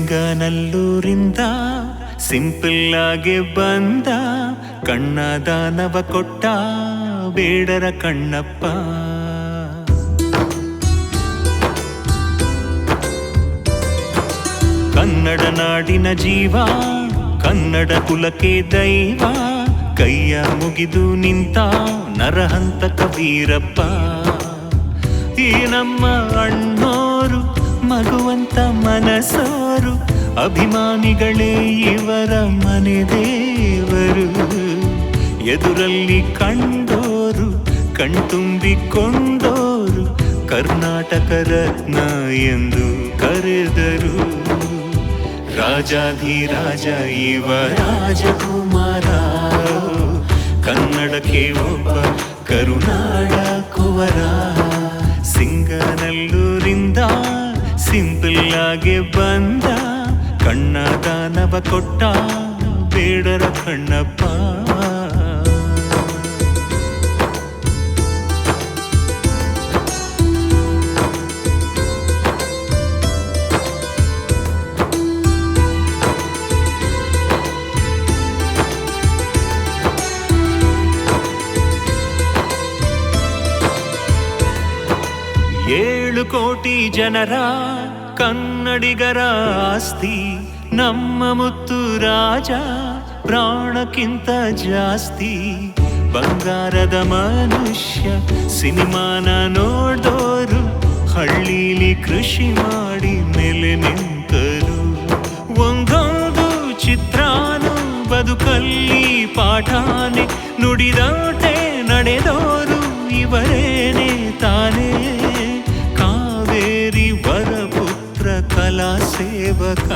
ಸಿಂಗನಲ್ಲೂರಿಂದ simple ಆಗಿ ಬಂದ, ಕಣ್ಣ ದಾನವ ಕೊಟ್ಟ ಬೇಡರ ಕಣ್ಣಪ್ಪ. ಕನ್ನಡ ನಾಡಿನ ಜೀವ, ಕನ್ನಡ ಕುಲಕ್ಕೆ ದೈವ, ಕೈಯ ಮುಗಿದು ನಿಂತ ನರಹಂತಕ ವೀರಪ್ಪ. ಈ ನಮ್ಮ ಅಣ್ಣೋರು ಮಗುವಂತ ಮನಸೋರು, ಅಭಿಮಾನಿಗಳೇ ಇವರ ಮನೆ ದೇವರು. ಎದುರಲ್ಲಿ ಕಂಡೋರು ಕಣ್ತುಂಬಿಕೊಂಡೋರು, ಕರ್ನಾಟಕ ರತ್ನ ಎಂದು ಕರೆದರು. ರಾಜಾಧಿರಾಜ ಇವ ರಾಜಕುಮಾರ, ಕನ್ನಡಕ್ಕೆ ಒಬ್ಬ ಕರುನಾಡ ಕುವರ. ಸಿಂಗನಲ್ಲೂರಿಂದ ಸಿಂಪಲ್ ಆಗಿ ಬಂದ, ಕಣ್ಣ ದಾನವ ಕೊಟ್ಟ ಬೇಡರ ಕಣ್ಣಪ್ಪ. ಏಳು ಕೋಟಿ ಜನರ ಕನ್ನಡಿಗರ ಆಸ್ತಿ, ನಮ್ಮ ಮುತ್ತು ರಾಜ ಪ್ರಾಣಕ್ಕಿಂತ ಜಾಸ್ತಿ. ಬಂಗಾರದ ಮನುಷ್ಯ ಸಿನಿಮಾನ ನೋಡೋರು, ಹಳ್ಳೀಲಿ ಕೃಷಿ ಮಾಡಿ ನೆಲೆ ನಿಂತರು. ಒಂದೊಂದು ಚಿತ್ರಾನು ಬದುಕಲ್ಲಿ ಪಾಠಾನೆ, ನುಡಿದಾಟೆ ನಡೆದೋರು ಇವರೇನೆ ತಾನೇ. ಕಾವೇರಿ ವರಪುತ್ರ ಕಲಾ ಸೇವಕ,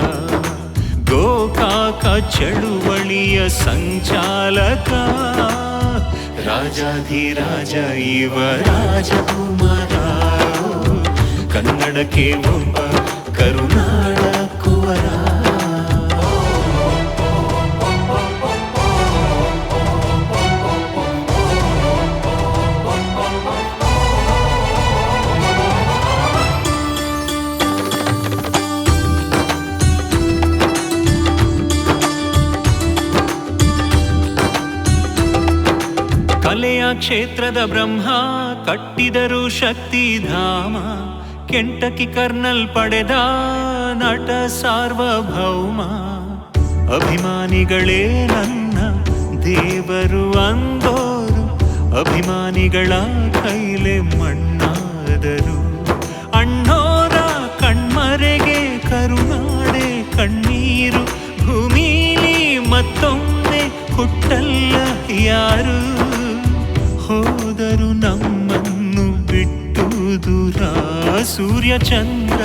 ಗೋಕಾಕ ಚಳುವಳಿಯ ಸಂಚಾಲಕ. ರಾಜಾಧಿರಾಜ ಇವ ರಾಜಕುಮಾರ, ಕನ್ನಡಕ್ಕೆ ಒಬ್ಬ ಕರುನಾಡ ಕುವರ. ಕಲೆಯ ಕ್ಷೇತ್ರದ ಬ್ರಹ್ಮ ಕಟ್ಟಿದರು ಶಕ್ತಿಧಾಮ, ಕೆಂಟಕಿ ಕರ್ನಲ್ ಪಡೆದ ನಟ ಸಾರ್ವಭೌಮ. ಅಭಿಮಾನಿಗಳೇ ನನ್ನ ದೇವರು ಅಂದೋರು, ಅಭಿಮಾನಿಗಳ ಕೈಲೆ ಮಣ್ಣಾದರು. ಅಣ್ಣೋರ ಕಣ್ಮರೆಗೆ ಕರುನಾಡೆ ಕಣ್ಣೀರು, ಭೂಮಿಲಿ ಮತ್ತೊಮ್ಮೆ ಹುಟ್ಟಲ್ಲ ಯಾರು. ಹೋದರು ನಮ್ಮನ್ನು ಬಿಟ್ಟು ದೂರ, ಸೂರ್ಯ ಚಂದ್ರ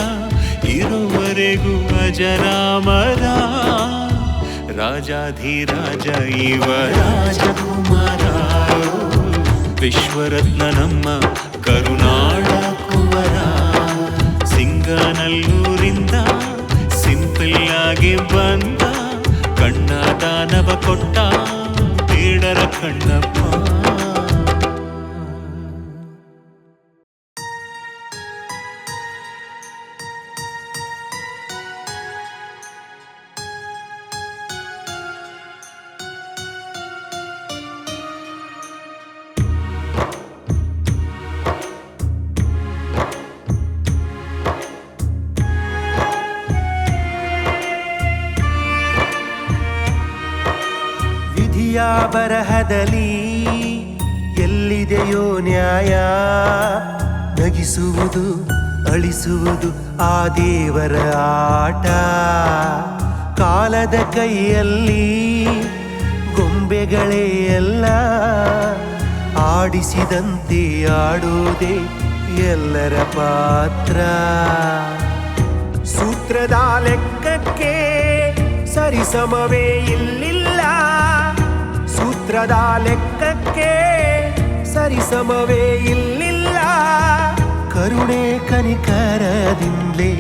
ಇರುವರೆಗೂ ಅಜರಾಮರ. ರಾಜಾಧಿರಾಜ ಇವ ರಾಜಕುಮಾರ, ವಿಶ್ವರತ್ನ ನಮ್ಮ ಕರುನಾಡ ಕುವರ. ಸಿಂಗನಲ್ಲೂರಿಂದ ಸಿಂಪಲ್ ಆಗಿ ಬಂದ, ಕಣ್ಣ ದಾನವ ಕೊಟ್ಟ ಬೇಡರ ಕಣ್ಣಪ್ಪ. ಬರಹದಲ್ಲಿ ಎಲ್ಲಿದೆಯೋ ನ್ಯಾಯ, ನಗಿಸುವುದು ಅಳಿಸುವುದು ಆ ದೇವರ ಆಟ. ಕಾಲದ ಕೈಯಲ್ಲಿ ಗೊಂಬೆಗಳೇ ಎಲ್ಲ, ಆಡಿಸಿದಂತೆ ಆಡೋದೇ ಎಲ್ಲರ ಪಾತ್ರ. ಸೂತ್ರದ ಲೆಕ್ಕಕ್ಕೆ ಸರಿಸಮವೇ ಇಲ್ಲಿಲ್ಲ, ಸೂತ್ರದ ಲೆಕ್ಕಕ್ಕೆ ಸರಿಸಮವೇ ಇಲ್ಲಿಲ್ಲ. ಕರುಣೆ ಕನಿಕರದಿಂದಲೇ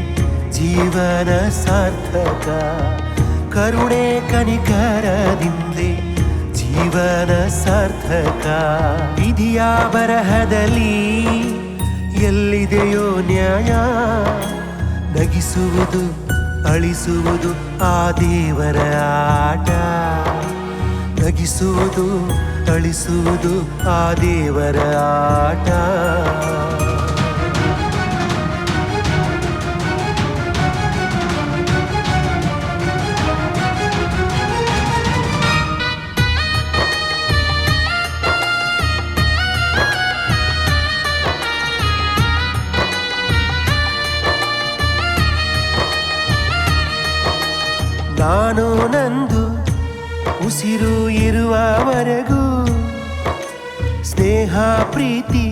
ಜೀವನ ಸಾರ್ಥಕ, ಕರುಣೆ ಕನಿಕರದಿಂದಲೇ ಜೀವನ ಸಾರ್ಥಕ. ವಿಧಿಯ ಬರಹದಲ್ಲಿ ಎಲ್ಲಿದೆಯೋ ನ್ಯಾಯ, ನಗಿಸುವುದು ಅಳಿಸುವುದು ಆ ದೇವರ ಆಟ. ನಗಿಸುವುದು ಅಳಿಸುವುದು ಆ ದೇವರ ಆಟ. ನಾನು ನಂದು ಉಸಿರು ಇರುವವರೆಗೂ ಸ್ನೇಹ ಪ್ರೀತಿ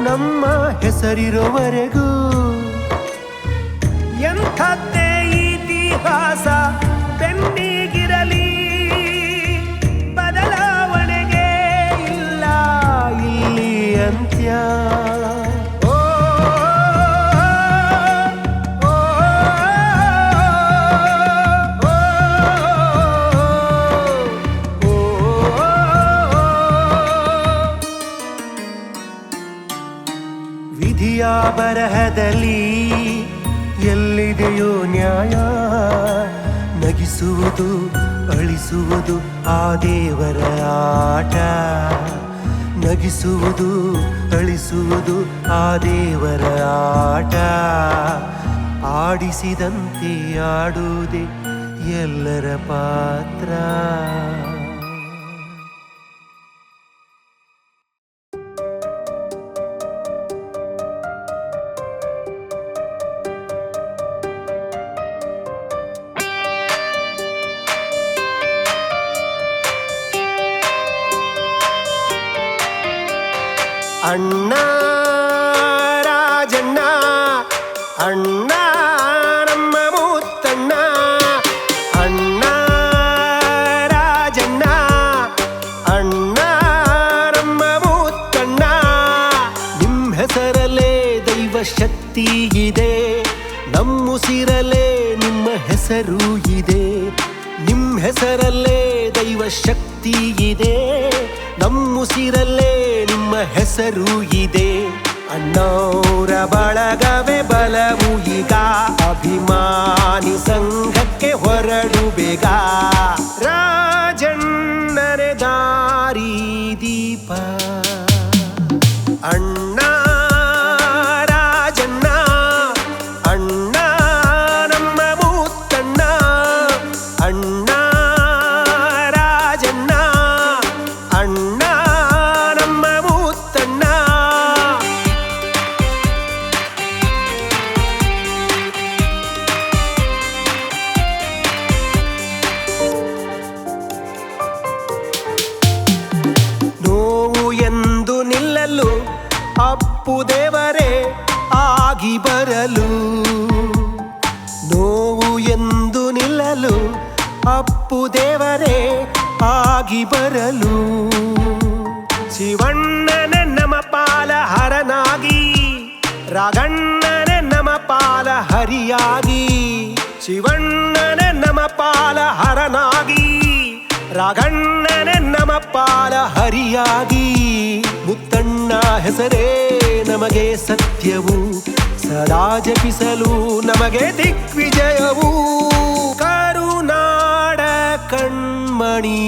ನಮ್ಮ ಹೆಸರಿರುವವರೆಗೂ ಎಂಥದ್ದೇ ಇತಿಹಾಸ ಬೆನ್ನಿಗಿರಲಿ ಬದಲಾವಣೆಗೆ ಇಲ್ಲ ಇಲ್ಲಿ ಅಂತ್ಯ. ವಿಧಿಯ ಬರಹದಲ್ಲಿ ಎಲ್ಲಿದೆಯೋ ನ್ಯಾಯ. ನಗಿಸುವುದು ಅಳಿಸುವುದು ಆ ದೇವರ ಆಟ. ನಗಿಸುವುದು ಅಳಿಸುವುದು ಆ ದೇವರ ಆಟ. ಆಡಿಸಿದಂತೆ ಆಡುವುದೇ ಎಲ್ಲರ ಪಾತ್ರ. ಅಣ್ಣ ರಾಜಣ್ಣ ಅಣ್ಣ ನಮ್ಮ ಮುತ್ತಣ್ಣ. ಅಣ್ಣ ರಾಜಣ್ಣ ಅಣ್ಣ ನಮ್ಮ ಮುತ್ತಣ್ಣ. ನಿಮ್ಮ ಹೆಸರಲ್ಲೇ ದೈವ ಶಕ್ತಿ ಇದೆ, ನಮ್ಮುಸಿರಲ್ಲೇ ನಿಮ್ಮ ಹೆಸರು ಇದೆ. ನಿಮ್ಮ ಹೆಸರಲ್ಲೇ ದೈವ ಶಕ್ತಿ ಇದೆ, ನಮ್ಮುಸಿರಲ್ಲೇ ನಿಮ್ಮ ಹೆಸರು ಇದೆ. ಅಣ್ಣೋರ ಬಳಗವೇ ಬಲವು ಈಗ, ಅಭಿಮಾನಿ ಸಂಘಕ್ಕೆ ಹೊರಡು ಬೇಗ. ರಾಜಣ್ಣನೇ ದಾರಿ ದೀಪ. ಅಣ್ಣ ರಾಜಣ್ಣ ಅಣ್ಣ ನಮ್ಮ ಮುತ್ತಣ್ಣ. ಅಣ್ಣ ರಾಜಣ್ಣ ಅಣ್ಣ ನಮ್ಮ ಮುತ್ತಣ್ಣ. ನೋವು ಎಂದು ನಿಲ್ಲಲು ಅಪ್ಪು ದೇವರೇ ಆಗಿ ಬರಲು. ನೋವು ಎಂದು ನಿಲ್ಲಲು ಅಪ್ಪು ದೇವರೇ ಆಗಿ ಬರಲು. ಶಿವಣ್ಣನೇ ನಮ್ಮ ಪಾಲ ಹರನಾಗಿ, ರಾಘಣ್ಣನೇ ನಮ್ಮ ಪಾಲ ಹರಿಯಾಗಿ. ಶಿವಣ್ಣನೇ ನಮ್ಮ ಪಾಲ ಹರನಾಗಿ, ರಾಘಣ್ಣನೇ ನಮ್ಮ ಪಾಲ ಹರಿಯಾಗಿ. ಮುತ್ತಣ್ಣ ಹೆಸರೇ ನಮಗೆ ಸತ್ಯವು, ಸದಾ ಜಪಿಸಲು ನಮಗೆ ದಿಗ್ವಿಜಯವು. ಕರುನಾಡ ಕಣ್ಮಣಿಗಳು.